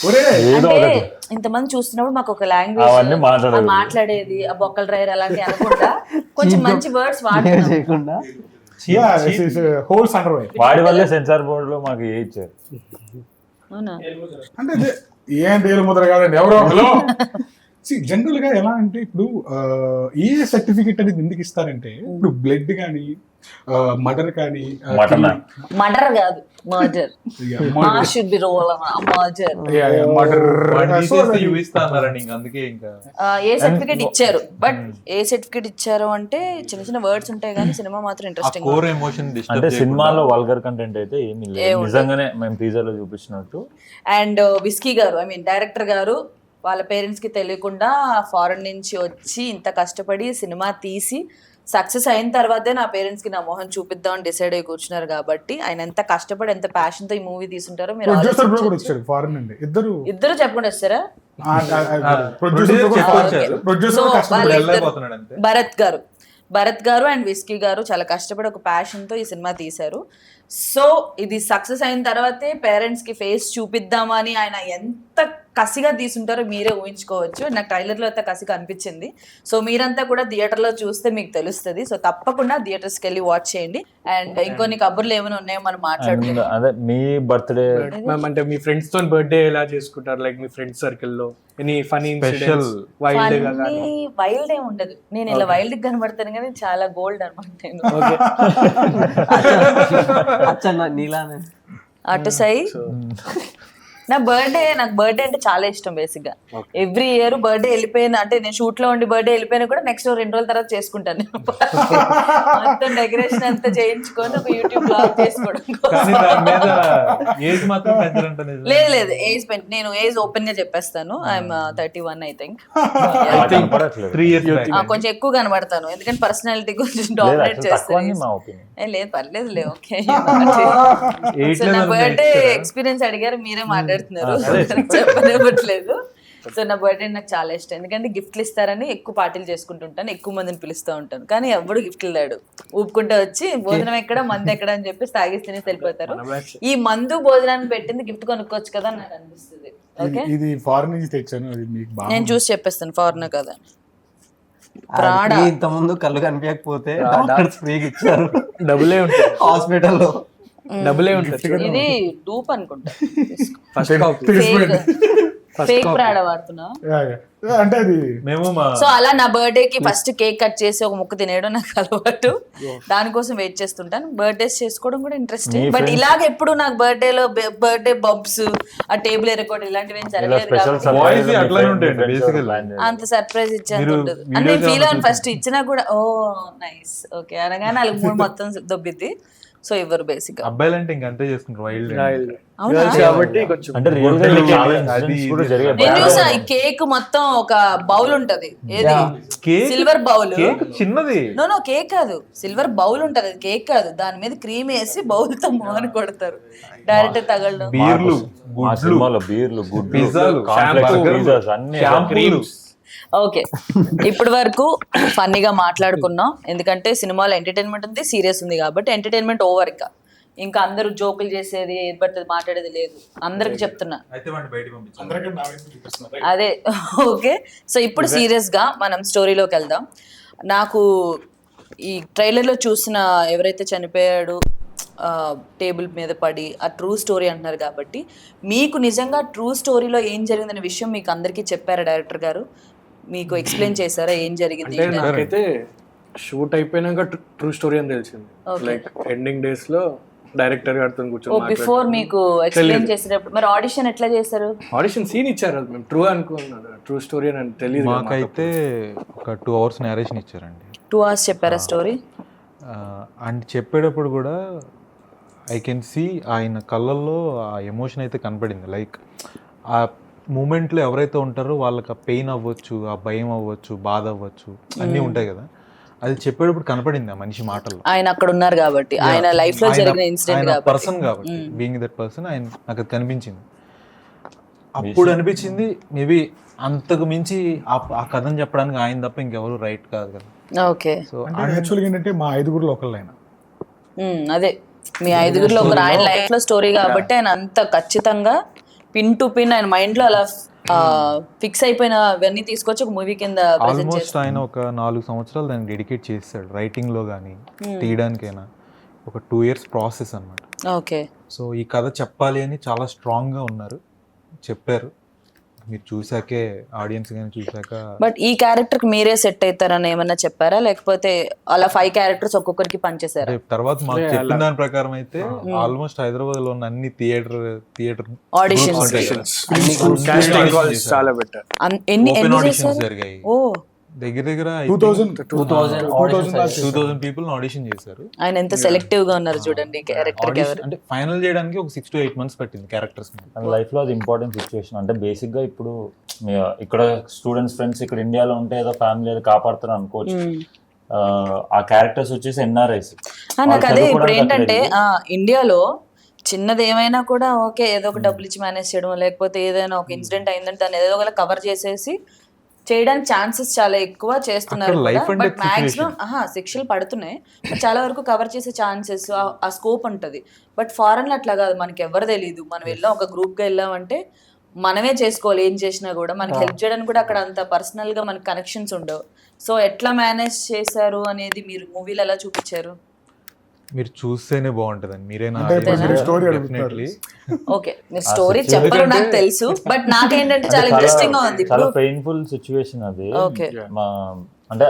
ఒరే అంటే ఇంతమంది చూస్తున్నప్పుడు మాకు ఒక అవన్నీ లాంగ్వేజ్ మాట్లాడేది, ఆ బొక్కల డ్రైవర్ అలాంటి అనుకుంటా కొంచెం మంచి వర్డ్స్ వాడుతున్నాం. చేయకుండా హోల్స్ అండర్ వై. వాడి వల్లే సెన్సార్ బోర్డు లో మాకు ఏ ఇచ్చారు. అవునా? అంటే ఏం ఏలు ముద్ర కాదండి ఎవరో. హలో జనరల్ గా ఎలా అంటే ఇప్పుడు ఏ సర్టిఫికెట్ అనేది ఎందుకు ఇస్తారంటే ఇప్పుడు బ్లడ్ కానీ మర్డర్ కానీ మర్డర్ కాదు murder should be role murder అందుకే ఇంకా ఏ సర్టిఫికేట్ ఇచ్చారు. బట్ ఏ సర్టిఫికేట్ ఇచ్చారు అంటే చిన్న చిన్న వర్డ్స్ ఉంటాయి కానీ సినిమా మాత్రం ఇంట్రెస్టింగ్. కోర్ ఎమోషన్ అంటే సినిమాలో వల్గర్ కంటెంట్ అయితే ఏమీ లేదు, నిజంగానే మేము టీజర్ లో చూపించినట్టు. అండ్ విస్కీ గారు ఐ మీన్ డైరెక్టర్ గారు వాళ్ళ పేరెంట్స్ కి తెలియకుండా ఫారెన్ నుంచి వచ్చి ఇంత కష్టపడి సినిమా తీసి సక్సెస్ అయిన తర్వాతే నా పేరెంట్స్ కి నా మొహం చూపిద్దాం అని డిసైడ్ అయ్యి కూర్చున్నారు. కాబట్టి ఆయన ఎంత కష్టపడి ఎంత ప్యాషన్ తో ఈ మూవీ తీసుంటారో మీరు ఫారెన్ నుండి ఇద్దరు చెప్పుకుంటూ వస్తారా? భరత్ గారు అండ్ విస్కీ గారు చాలా కష్టపడి ఒక ప్యాషన్ తో ఈ సినిమా తీశారు. సో ఇది సక్సెస్ అయిన తర్వాతే పేరెంట్స్ కి ఫేస్ చూపిద్దామని ఆయన ఎంత కసిగా తీసుంటారో మీరే ఊహించుకోవచ్చు. నాకు ట్రైలర్ లో అయితే కసిగా అనిపించింది. సో మీరంతా కూడా థియేటర్ లో చూస్తే మీకు తెలుస్తుంది. సో తప్పకుండా థియేటర్స్ కి వెళ్ళి వాచ్ చేయండి. అండ్ ఇంకొన్ని కబుర్లు ఏమైనా ఉన్నాయో మనం మాట్లాడుకుందాం. అదే మీ బర్త్డే అంటే మీ ఫ్రెండ్స్ తో బర్త్డే ఎలా చేసుకుంటారు? లైక్ మీ ఫ్రెండ్స్ సర్కిల్ లో ఎనీ ఫనీ ఇన్సిడెంట్స్? వైల్డ్ ఏం ఉండదు. నేను ఇలా వైల్డ్ కనబడతాను కానీ చాలా గోల్డ్ అనమాట నేను. నీలానే అటు సై నాకు బర్త్డే అంటే చాలా ఇష్టం. బేసిక్ గా ఎవ్రీ ఇయర్ బర్త్డే వెళ్ళిపోయిన అంటే నేను షూట్ లో ఉండి బర్త్డే వెళ్ళిపోయినా కూడా నెక్స్ట్ 2 రోజుల తర్వాత చేసుకుంటాను. నేను మొత్తం డెకరేషన్ అంతా చేయించుకొని ఒక యూట్యూబ్ బ్లాగ్ చేసుకోవడం. లేదు ఏజ్ నేను ఏజ్ ఓపెన్ గా చెప్పేస్తాను. I'm 31 I think. కొంచెం ఎక్కువ కనబడతాను ఎందుకంటే పర్సనాలిటీ కొంచెం డామినేట్ చేస్తాను. లేదు పర్లేదు లే ఓకే. నా బర్త్డే ఎక్స్పీరియన్స్ అడిగారు మీరే మాట్లాడుతున్నారు చెప్పనివ్వట్లేదు. సో నా బర్త్డే నాకు చాలా ఇష్టం ఎందుకంటే గిఫ్ట్లు ఇస్తారని ఎక్కువ పార్టీలు చేసుకుంటుంటాను, ఎక్కువ మందిని పిలుస్తూ ఉంటాను. కానీ ఎవడు గిఫ్ట్లు లేడు. ఊపుకుంటూ వచ్చి భోజనం ఎక్కడ మందు ఎక్కడ అని చెప్పి తాగేసి తినేసి వెళ్ళిపోతారు. ఈ మందు భోజనాన్ని పెట్టింది గిఫ్ట్ కొనుక్కోవచ్చు కదా నాకు అనిపిస్తుంది. ఓకే ఇది ఫారెన్ నుంచి తెచ్చాను, అది మీకు బాగా నేను చూసి చెప్పేస్తాను ఫారెన్ కదా. ఇంత ముందు కళ్ళు కనిపించకపోతే ఫ్రీగా ఇచ్చారు. డబ్బులే ఉంటాయి హాస్పిటల్లో, డబ్బులే ఉంటాయి. ఇది డూప్ అనుకుంటా. ఫస్ట్ ఫేక్ ప్రాడా వాడుతున్నా అంటే అది మేము సో అలా నా బర్త్డే కి ఫస్ట్ కేక్ కట్ చేసి ఒక ముక్క తినేయడం నాకు అలవాటు. దానికోసం వెయిట్ చేస్తుంటాను. బర్త్డేస్ చేసుకోవడం కూడా ఇంట్రెస్టింగ్. బట్ ఇలాగ ఎప్పుడు నాకు బర్త్డే బంప్స్ ఆ టేబుల్ ఎరకోవడం ఇలాంటివి ఏం జరగలేదు అంత సర్ప్రైజ్ ఇచ్చేంత ఉండదు. అంటే ఫీల్ అవును ఫస్ట్ ఇచ్చినా కూడా ఓ నైస్ ఓకే అనగానే వాళ్ళకి 3 మొత్తం దొబ్బిద్ది. సో ఎవరు బేసిక్ అబ్బాయిలు అంటే ఇంక అంతే చేసుకుంటారు వైల్డ్ కాబట్టి కొంచెం అంటే నేను చూసా ఈ కేక్ మొత్తం ఒక బౌల్ ఉంటది. ఏది సిల్వర్ బౌల్ చిన్నది. నో కేక్ కాదు సిల్వర్ బౌల్ ఉంటది, కేక్ కాదు. దాని మీద క్రీమ్ వేసి బౌల్ తో మోహన్ కొడతారు డైరెక్ట్ తగలడం. బీర్లు పిజ్జాలు అన్ని. ఓకే ఇప్పటి వరకు ఫన్నీగా మాట్లాడుకున్నాం ఎందుకంటే సినిమాలో ఎంటర్టైన్మెంట్ ఉంది, సీరియస్ ఉంది కాబట్టి ఎంటర్టైన్మెంట్ ఓవర్. ఇంకా అందరూ జోకులు చేసేది ఏది పడుతుంది మాట్లాడేది లేదు. అందరికి చెప్తున్నా అదే ఓకే. సో ఇప్పుడు సీరియస్ గా మనం స్టోరీలోకి వెళ్దాం. నాకు ఈ ట్రైలర్ లో చూసిన ఎవరైతే చనిపోయాడు టేబుల్ మీద పడి ఆ ట్రూ స్టోరీ అంటున్నారు కాబట్టి మీకు నిజంగా ట్రూ స్టోరీలో ఏం జరిగిందనే విషయం మీకు అందరికీ చెప్పారా డైరెక్టర్ గారు? మీకు ఎక్స్ప్లెయిన్ చేశారా ఏం జరిగింది? నాకైతే షూట్ అయిపోయినాక ట్రూ స్టోరీ అని తెలిసింది. లైక్ ఎండింగ్ డేస్ లో డైరెక్టర్ గారితో కూర్చొని బిఫోర్ మీకు ఎక్స్ప్లెయిన్ చేసేటప్పుడు మరి ఆడిషన్ ఎట్లా చేశారు? ఆడిషన్ సీన్ ఇచ్చారు, అది మేము ట్రూ అనుకున్నాను, ట్రూ స్టోరీ అని తెలియదు. మాకైతే ఒక 2 hours నేరేషన్ ఇచ్చారండి. 2 hours చెప్పారా స్టోరీ? అండ్ చెప్పేటప్పుడు కూడా ఐ కెన్ సీ ఆయన కళ్ళల్లో ఆ ఎమోషన్ అయితే కనపడింది. లైక్ ఆ మూమెంట్లో ఎవరైతే ఉంటారో వాళ్ళకి ఆ పెయిన్ అవ్వచ్చు, ఆ భయం అవ్వచ్చు, బాధ అవ్వచ్చు, అన్నీ ఉంటాయి కదా. అది చెప్పేటప్పుడు కనపడింది ఆ మనిషి మాటల్లో. ఆయన అక్కడ ఉన్నారు కాబట్టి, ఆయన లైఫ్ లో జరిగిన ఇన్సిడెంట్ కాబట్టి, పర్సన్ కాబట్టి, బీయింగ్ దట్ పర్సన్ ఆయన నాకు అది కనిపించింది. అప్పుడు అనిపించింది మేబీ అంతకు మించి ఆ కథను చెప్పడానికి ఆయన తప్ప ఇంకెవరు రైట్ కాదు కదా. ఓకే. సో యాక్చువల్గా ఏంటంటే మా 5గురిలో ఒకళ్ళైనా అదే మీ 5గురిలో ఒకరు ఆయన లైఫ్ లో స్టోరీ కాబట్టి ఆయన అంత ఖచ్చితంగా పిన్ టు పిన్ ఆయన మైండ్ లో అలా ఫిక్స్ అయిపోయిన అవన్నీ తీసుకొచ్చి ఒక మూవీ కింద ఆల్మోస్ట్ ఆయన ఒక 4 సంవత్సరాలు దాన్ని డెడికేట్ చేస్తాడు, రైటింగ్ లో కానీ తీయడానికైనా. ఒక 2 years ప్రాసెస్ అన్నమాట. ఓకే. సో ఈ కథ చెప్పాలి అని చాలా స్ట్రాంగ్ గా ఉన్నారు, చెప్పారు. మీరు చూసాకే, ఆడియన్స్ కానీ చూసాక. బట్ ఈ క్యారెక్టర్ కి మీరే సెట్ అవుతారని ఏమన్నా చెప్పారా, లేకపోతే అలా 5 characters ఒక్కొక్కరికి పనిచేసారా? తర్వాత మాకు చెప్పిన దాని ప్రకారం అయితే ఆల్మోస్ట్ హైదరాబాద్ లో ఉన్న అన్ని థియేటర్ ఆడిషన్స్ చాలా బెటర్. ఎన్ని ఆడిషన్స్ జరిగాయి. ఓ దగ్గర దగ్గర 2000 పీపుల్ ఆడిషన్ చేశారు. ఆయన ఎంత సెలెక్టివ్ గా ఉన్నారు చూడండి క్యారెక్టర్ కి. అంటే ఫైనల్ చేయడానికి ఒక 6 to 8 months పట్టింది క్యారెక్టర్స్. లైఫ్ లో అది ఇంపార్టెంట్ సిచ్యువేషన్. అంటే బేసిక్ గా ఇప్పుడు ఇక్కడ స్టూడెంట్స్ ఫ్రెండ్స్ ఇక్కడ ఇండియాలో ఉంటే ఏదో ఫ్యామిలీ ఏదో కాపాడుతారు అనుకోవచ్చు. ఆ క్యారెక్టర్స్ వచ్చేసి ఎన్ఆర్ఐస్. నాకు అదే ఇప్పుడు ఏంటంటే ఇండియాలో చిన్నది ఏమైనా కూడా ఓకే ఏదో ఒక డబ్బులు ఇచ్చి మేనేజ్ చేయడం, లేకపోతే ఏదైనా ఒక ఇన్సిడెంట్ అయిందంటే దాన్ని ఏదో ఒకలా కవర్ చేసేసి చేయడానికి ఛాన్సెస్ చాలా ఎక్కువ చేస్తున్నారు. బట్ మాక్సిమం శిక్షలు పడుతున్నాయి, చాలా వరకు కవర్ చేసే ఛాన్సెస్ ఆ స్కోప్ ఉంటుంది. బట్ ఫారెన్ లో అట్లా కాదు, మనకి ఎవరు తెలియదు. మనం వెళ్ళాం ఒక గ్రూప్ గా వెళ్ళామంటే మనమే చేసుకోవాలి, ఏం చేసినా కూడా మనకి హెల్ప్ చేయడానికి కూడా అక్కడ అంత పర్సనల్ గా మనకి కనెక్షన్స్ ఉండవు. సో ఎట్లా మేనేజ్ చేశారు అనేది మీరు మూవీలో ఎలా చూపించారు? మీరు చూస్తేనే బాగుంటదండి. మీరేనా స్టోరీ ఓకే, మీరు స్టోరీ చెప్పరు నాకు తెలుసు, బట్ నాకేంటంటే చాలా ఇంట్రెస్టింగ్ గా ఉంది. చాలా పెయిన్ఫుల్ సిచ్యువేషన్ అది. అంటే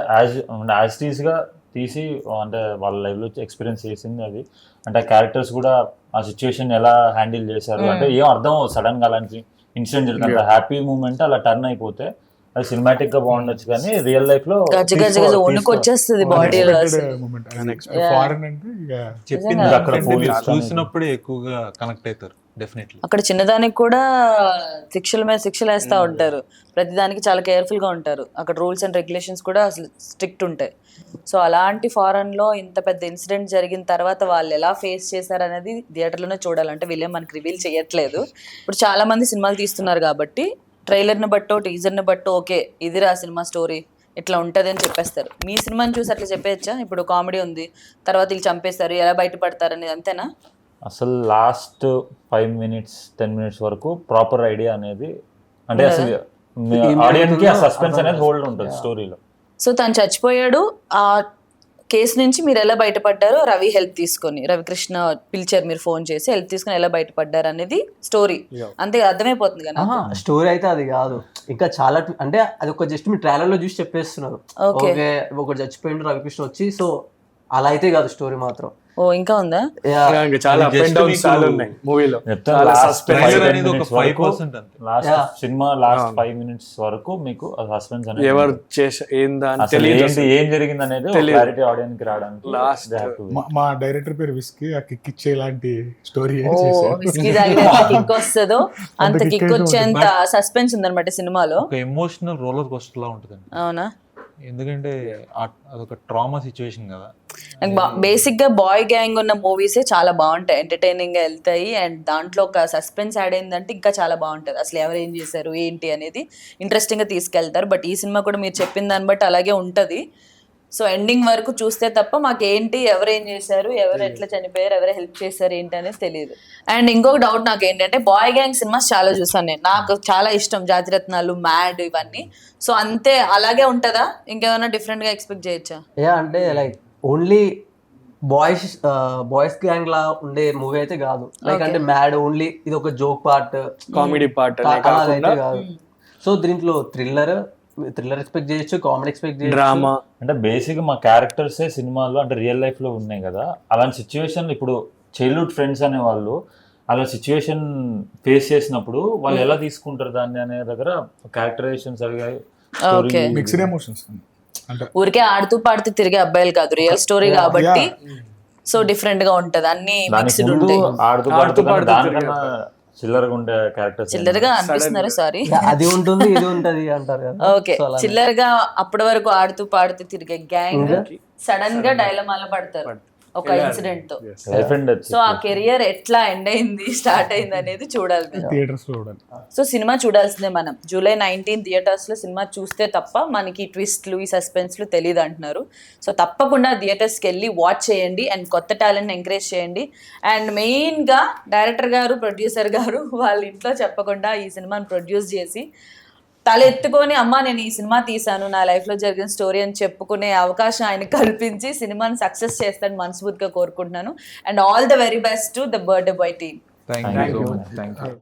యాజ్ టీస్ గా తీసి అంటే వాళ్ళ లైఫ్ లో ఎక్స్పీరియన్స్ చేసింది అది. అంటే క్యారెక్టర్స్ కూడా ఆ సిచ్యువేషన్ ఎలా హ్యాండిల్ చేశారు అంటే ఏం అర్థం సడన్ గా అలాంటి ఇన్సిడెంట్ జరుగుతుంది. హ్యాపీ మూమెంట్ అలా టర్న్ అయిపోతే అది సినిమాటిక్ గా బాగుండొచ్చు, కానీ రియల్ లైఫ్ లో వచ్చేస్తుంది బాడీలో. ఫారెన్ అంటే చెప్పింది అక్కడ చూసినప్పుడే ఎక్కువగా కనెక్ట్ అవుతారు డెఫినెట్లీ. అక్కడ చిన్నదానికి కూడా శిక్షల మీద శిక్షలు వేస్తూ ఉంటారు, ప్రతిదానికి చాలా కేర్ఫుల్ గా ఉంటారు. అక్కడ రూల్స్ అండ్ రెగ్యులేషన్స్ కూడా అసలు స్ట్రిక్ట్ ఉంటాయి. సో అలాంటి ఫారెన్ లో ఇంత పెద్ద ఇన్సిడెంట్ జరిగిన తర్వాత వాళ్ళు ఎలా ఫేస్ చేశారు అనేది థియేటర్లోనే చూడాలంటే వీళ్ళే మనకి రివీల్ చేయట్లేదు. ఇప్పుడు చాలా మంది సినిమాలు తీస్తున్నారు కాబట్టి ట్రైలర్ని బట్టో టీజర్ని బట్టో ఓకే ఇదిరా సినిమా స్టోరీ ఇట్లా ఉంటుంది అని చెప్పేస్తారు. మీ సినిమాని చూసి అట్లా చెప్పేయచ్చా? ఇప్పుడు కామెడీ ఉంది, తర్వాత వీళ్ళు చంపేస్తారు, ఎలా బయటపడతారు అనేది అంతేనా? అసలు లాస్ట్ 5 minutes 10 minutes వరకు ప్రాపర్ ఐడియా అనేది అంటే అసలు ఆడియన్స్ కి ఆ సస్పెన్స్ అనేది హోల్డ్ ఉంటుంది స్టోరీలో. సో తను చచ్చిపోయాడు, ఆ కేసు నుంచి మీరు ఎలా బయటపడ్డారు, రవి హెల్ప్ తీసుకొని, రవికృష్ణ పిలిచారు, మీరు ఫోన్ చేసి హెల్ప్ తీసుకొని ఎలా బయటపడ్డారు అనేది స్టోరీ. అంతే అర్థమైపోతుంది కదా. స్టోరీ అయితే అది కాదు, ఇంకా చాలా అంటే అది ఒక జస్ట్ మీరు ట్రైలర్ లో చూసి చెప్పేస్తున్నారు. ఓకే ఒకటి చచ్చిపోయిండు రవికృష్ణ వచ్చి, సో అలా అయితే కాదు స్టోరీ మాత్రం. ఓ ఇంకా ఉందా? చాలా అప్ అండ్ డౌన్స్ చాలా ఉన్నాయి మూవీలో. సినిమా లాస్ట్ 5 minutes వరకు మీకు సస్పెన్స్ అనేది ఎవరు ఏం జరిగింది అనేది క్లారిటీ ఆడియన్స్ కి రావడానికి. మా డైరెక్టర్ పేరు విస్కీ, ఆ కిక్ ఇచ్చే లాంటి స్టోరీ కిక్ వస్తుందో అంత కిక్ వచ్చేంత సస్పెన్స్ ఉందన్నమాట సినిమాలో. ఒక ఎమోషనల్ రోలర్ కోస్టర్ లా ఉంటుందండి. అవునా? ఎందుకంటే అదొక ట్రామా సిచ్యువేషన్ కదా. బేసిక్ గా బాయ్ గ్యాంగ్ ఉన్న మూవీసే చాలా బాగుంటాయి, ఎంటర్టైనింగ్ గా వెళ్తాయి. అండ్ దాంట్లో ఒక సస్పెన్స్ యాడ్ అయిందంటే ఇంకా చాలా బాగుంటది. అసలు ఎవరు ఏం చేశారు ఏంటి అనేది ఇంట్రెస్టింగ్ గా తీసుకెళ్తారు. బట్ ఈ సినిమా కూడా మీరు చెప్పిన దాన్ని బట్టి అలాగే ఉంటది. సో ఎండింగ్ వరకు చూస్తే తప్ప మాకేంటి ఎవరు ఏం చేశారు, ఎవరు ఎట్లా చనిపోయారు, ఎవరు హెల్ప్ చేశారు ఏంటి అనేది తెలియదు. అండ్ ఇంకొక డౌట్ నాకు ఏంటంటే బాయ్ గ్యాంగ్ సినిమాస్ చాలా చూసాను నేను, నాకు చాలా ఇష్టం. జాతిరత్నాలు, మ్యాడ్ ఇవన్నీ. సో అంతే అలాగే ఉంటుందా, ఇంకేమైనా డిఫరెంట్ గా ఎక్స్పెక్ట్ చేయొచ్చా? అంటే లైక్ ఓన్లీ బాయ్స్ గ్యాంగ్ లా ఉండే మూవీ అయితే కాదు. లైక్ అంటే మ్యాడ్ ఓన్లీ ఇది ఒక జోక్ పార్ట్, కామెడీ పార్ట్ అయితే కాదు. సో దీంట్లో థ్రిల్లర్, థ్రిల్లర్ ఎక్స్పెక్ట్ చేయొచ్చు, కామెడీ ఎక్స్పెక్ట్ చేయొచ్చు, డ్రామా. అంటే బేసిక్ మా క్యారెక్టర్సే సినిమాలో అంటే రియల్ లైఫ్ లో ఉన్నాయి కదా, అలాంటి సిచ్యువేషన్ ఇప్పుడు చైల్డ్హుడ్ ఫ్రెండ్స్ అనే వాళ్ళు అలా సిచ్యువేషన్ ఫేస్ చేసినప్పుడు వాళ్ళు ఎలా తీసుకుంటారు దాన్ని అనే దగ్గర క్యారెక్టరైజేషన్స్ అవి Okay. మిక్స్డ్ ఎమోషన్స్ అంటే ఊరికే ఆడుతూ పాడుతూ తిరిగే అబ్బాయిలు కాదు, రియల్ స్టోరీ కాబట్టి సో డిఫరెంట్ గా ఉంటది, అన్ని దానికి మిక్స్డ్ ముందు ఉంటాయి. ఆడుతూ పాడుతూ దానికన్నా చిల్లరగా ఉండే క్యారెక్టర్స్ చిల్లరగా అనిపిస్తున్నారు, సారీ. అది ఉంటుంది ఇది ఉంటది అంటారు కదా. ఓకే, చిల్లరగా అప్పటి వరకు ఆడుతూ పాడుతూ తిరిగే గ్యాంగ్ సడన్ గా డైలమాలో పడతారు ఒక ఇన్సిడెంట్ తో. లైఫ్ అండ్ సో ఆ కెరియర్ ఎట్లా ఎండ్ అయింది, స్టార్ట్ అయింది అనేది చూడాలి మీరు. థియేటర్స్ లో చూడాలి. సో సినిమా చూడాల్సిందే మనం. జూలై 19 థియేటర్స్ లో సినిమా చూస్తే తప్ప మనకి ట్విస్ట్లు ఈ సస్పెన్స్లు తెలియదు అంటున్నారు. సో తప్పకుండా థియేటర్స్కి వెళ్ళి వాచ్ చేయండి అండ్ కొత్త టాలెంట్ని ఎంకరేజ్ చేయండి. అండ్ మెయిన్గా డైరెక్టర్ గారు, ప్రొడ్యూసర్ గారు వాళ్ళ ఇంట్లో చెప్పకుండా ఈ సినిమాని ప్రొడ్యూస్ చేసి తల ఎత్తుకొని అమ్మ నేను ఈ సినిమా తీశాను, నా లైఫ్లో జరిగిన స్టోరీ అని చెప్పుకునే అవకాశం ఆయన కల్పించి సినిమాని సక్సెస్ చేస్తాను మనస్ఫూర్తిగా కోరుకుంటున్నాను. And all the very best to the birthday boy team. Thank you.